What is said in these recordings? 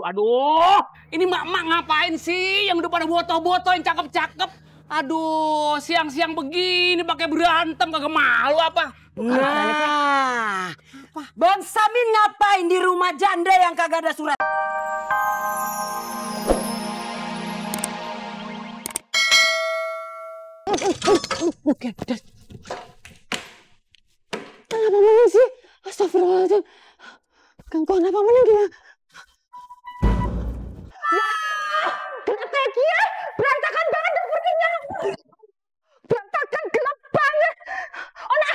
Aduh. Ini mak-mak ngapain sih yang udah pada boto-boto yang cakep-cakep? Aduh, siang-siang begini pakai berantem kagak malu apa? Nah, Bang Samin ngapain di rumah janda yang kagak ada surat? Bukan, kenapa menang sih? Astagfirullahaladzim. Kangkong apa menang gila? Kenapa kia? Berantakan banget dapurnya. Berantakan, gelap banget. Ona.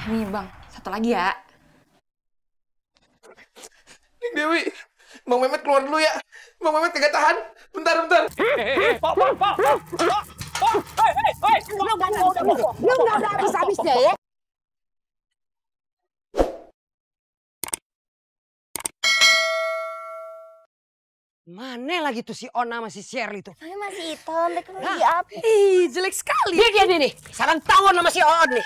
Nih Bang, satu lagi ya. Neng Dewi, Bang Mehmet keluar dulu ya. Bang Mehmet kagak tahan. Bentar. Lu nggak ada habis-habisnya ya. Mana lagi tuh si Ona sama si Shirley tuh? Saya masih hitam, mereka lagi apa? Ih, jelek sekali. Dia nih, sarang tawon sama si On nih.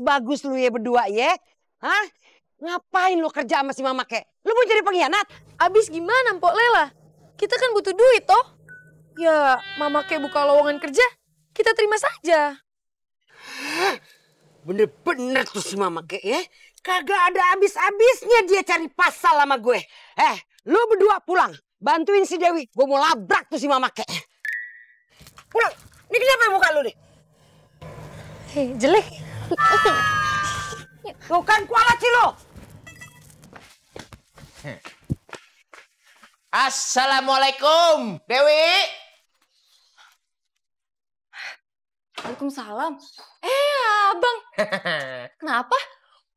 Bagus lu ya berdua ya. Hah? Ngapain lu kerja sama si Mama kek? Lu mau jadi pengkhianat? Abis gimana Mpok Lela? Kita kan butuh duit toh. Ya, Mama kayak buka lowongan kerja, kita terima saja. Bener-bener tuh si Mama kek ya. Kagak ada habis-habisnya dia cari pasal sama gue. Lu berdua pulang. Bantuin si Dewi. Gue mau labrak tuh si Mama kek. Pulang. Ini kenapa muka lu nih? Jelek. Tuh kan kualat sih lo. Assalamualaikum, Dewi. Waalaikumsalam. Abang. Kenapa?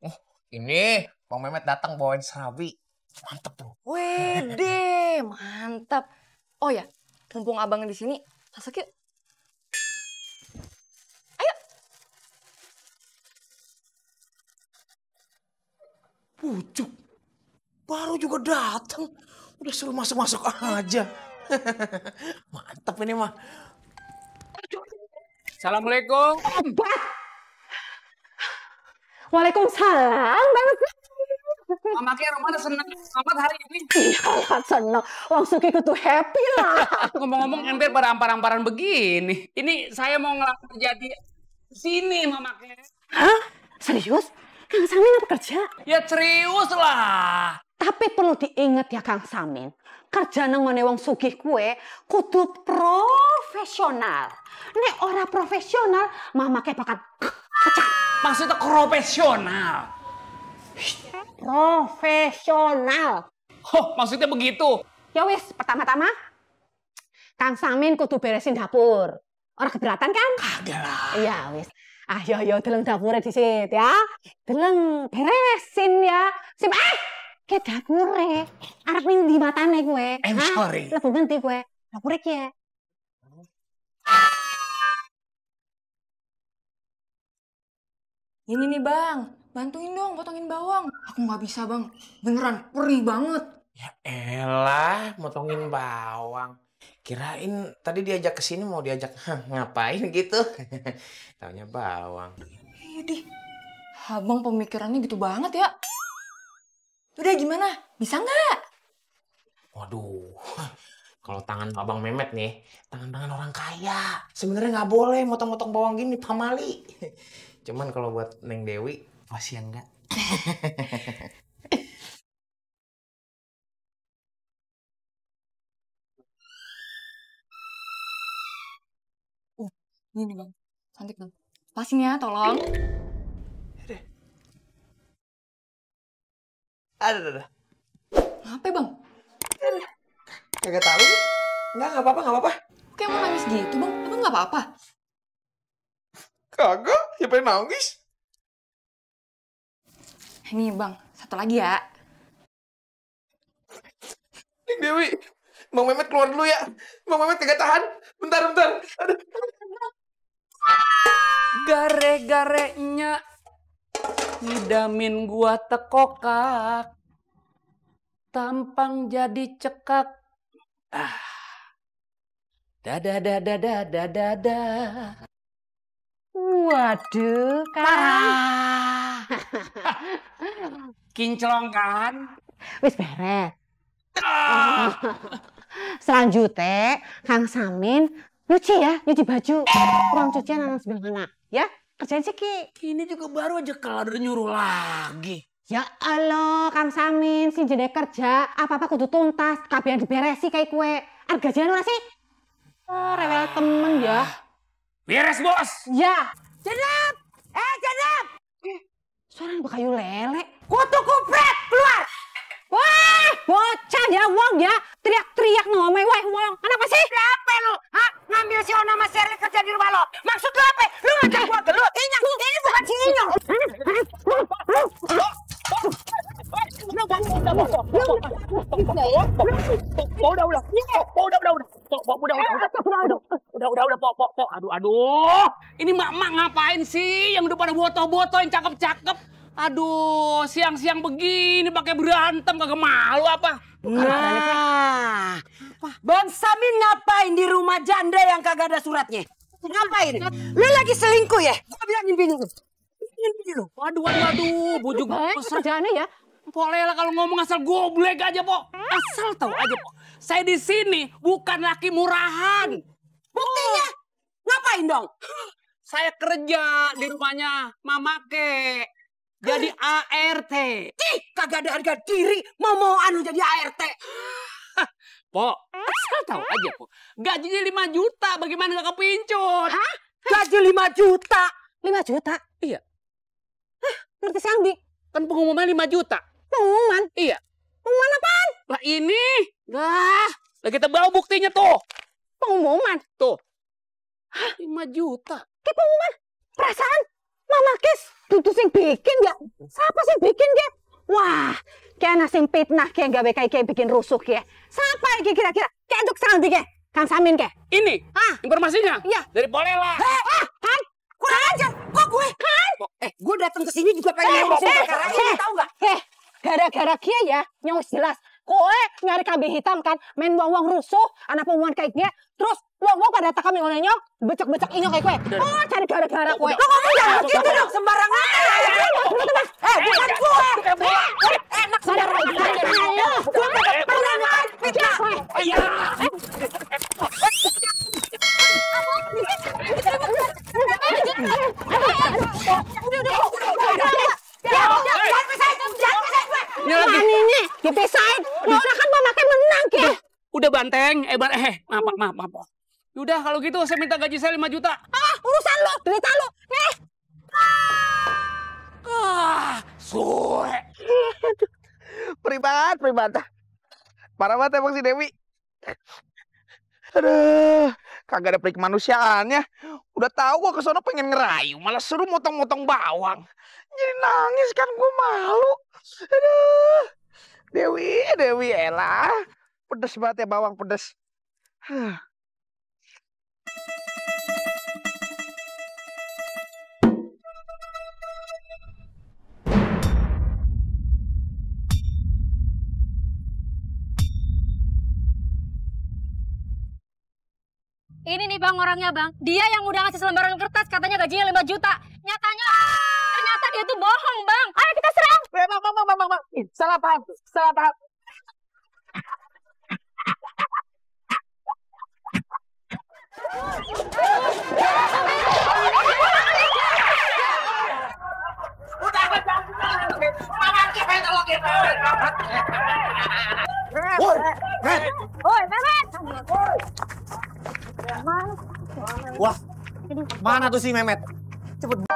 Oh, ini Bang Mehmet datang bawain serabi. Mantep tuh. Wede, mantap. Oh ya, mumpung abang di sini, masak yuk. Pucuk. Baru juga datang. Udah suruh masuk-masuk aja. Mantap ini mah. Assalamualaikum. Waalaikumsalam banget. Mama kayak Romana senang amat hari ini. Iya, seneng. Langsung ikut tuh happy lah. Ngomong-ngomong ember pada ampar-amparan begini. Ini saya mau ngelamar jadi sini Mama kayak. Hah? Serius? Kang Samin apa kerja? Ya serius lah. Tapi perlu diingat ya Kang Samin. Kerja nang ngene wong sugih kue kudu profesional. Nek ora profesional, Mama kayak bakal pecah. Maksudnya profesional. Profesional. Oh, maksudnya begitu. Ya wis, pertama-tama Kang Samin kudu beresin dapur. Orang keberatan kan? Kagak lah. Iya wis. Ayo deleng dapure disit ya. Deleng beresin ya. Sip ke dapure. Arep ning ndi matane kowe? I'm sorry. Lebu ngendi kowe? Dapure ki ya. Ini nih Bang, bantuin dong potongin bawang. Aku nggak bisa Bang, beneran perih banget. Ya elah, motongin bawang. Kirain tadi diajak ke sini mau diajak ngapain gitu. Taunya bawang. Idih, abang pemikirannya gitu banget ya. Udah gimana? Bisa nggak? Waduh, kalau tangan Abang Mehmet nih, tangan-tangan orang kaya. Sebenarnya nggak boleh motong-motong bawang gini, pamali. Cuman kalau buat Neng Dewi, pasti enggak. Ini Bang, cantik Bang. Pasin ya, tolong. Ada. Apa Bang? Kagak tahu nih. Nggak apa-apa. Kayak mau nangis gitu Bang, emang nggak apa-apa? Kagak, siapa yang nangis? Ini Bang, satu lagi ya. Neng Dewi, Bang Mehmet keluar dulu ya. Bang Mehmet kagak tahan. Bentar. Aduh. Gare-garenya ngidamin gua tekokak, tampang jadi cekak. Dada. Waduh, Parah. Kinclong kan? wis beres. Selanjutnya, Kang Samin nyuci baju. Ruang cucian anak sebelah mana? Ya, kerjain sih Ki. Ini juga baru aja kelar udah nyuruh lagi. Ya Allah, Kang Samin, si jene kerja, apa-apa kudu tuntas, kabian diberesi kayak kue. Gajian ora sih? Oh, rewel temen ya. Beres, Bos. Ya. Jenap! Jenap! Suara bekayu lele. Kutu kupret, keluar! Wah, bocah ya, wong ya. Teriak-teriak ngomel, wong. Kenapa sih? Kenapa lu? Hah? Ngambil si Ona sama Sherly kerja di rumah lo. Maksud lu apa? Lu ngajak gua gelut. Ini bukan si Inyong. Udah, Pok. Aduh. Ini mak ngapain sih yang udah pada boto-boto yang cakep-cakep? Aduh, siang-siang begini pakai berantem kagak malu apa? Nah, Bang Samin ngapain di rumah janda yang kagak ada suratnya? Ngapain? Lu lagi selingkuh ya? Gua bilangin bini lu. Waduh, bujuk Kerjaannya ya? Pok Lela kalau ngomong asal goblek aja, Pok. Asal tahu aja, Pok. Saya di sini bukan laki murahan. Buktinya? Ngapain dong? Saya kerja di rumahnya Mama Ke. Jadi ART. Cih, kagak ada harga diri, mau anu jadi ART. Pok, asal tahu aja, Pok. Gajinya 5 juta, bagaimana gak kepincut? Hah? Gaji 5 juta? 5 juta? Iya. Hah, ngerti Sangdi? Kan pengumuman 5 juta. Pengumuman? Iya. Pengumuman apaan? Lah ini. Lah kita bawa buktinya tuh. Pengumuman? Tuh. 5 juta. Ke pengumuman? Perasaan? Mama Kes, itu sing bikin ya? Siapa sih bikin ya? Wah, kayak anak sing fitnah kayak gawe kayak bikin rusuh ya. Siapa yang kira-kira? Kayak untuk Sangdi ya? Kang Samin ke? Ini informasinya. Iya. Dari Pok Lela. Kan? Kurang aja. Kok gue? Kan? Gue datang ke sini juga pengen ngomong perkara ini, tahu nggak? Gara-gara kia ya, yang jelas. Koe nyari kambing hitam kan, main wong-wong rusuh, anak pengumuman kayak dia, terus wong-wong pada tak kami olehnya, becek-becek inyo kayak kue. Oh, cari gara-gara kowe. Lo ngomong jangan gitu dong, sembarangan. Bukan gue. Enak sembarangan. Gue pernah fitnah. Ini dipisahin. Lo udah kan mau makan menang ya. Udah Banteng, maaf. Udah kalau gitu saya minta gaji saya 5 juta. Urusan lo, berita lo. Suwe. Pribat. Parah banget emang si Dewi. Aduh, kagak ada peri kemanusiaannya. Udah tahu gua kesono pengen ngerayu, malah suruh motong-motong bawang. Jadi nangis kan, gua malu. Aduh, Dewi elah. Pedes banget ya bawang, pedes. Ini nih Bang orangnya Bang. Dia yang udah ngasih selembaran kertas katanya gajinya 5 juta. Nyatanya ternyata dia tuh bohong Bang. Ayo kita serang. Bang. Salah paham. Woi, Mehmet. Wah, Mana tuh si Mehmet? Cepet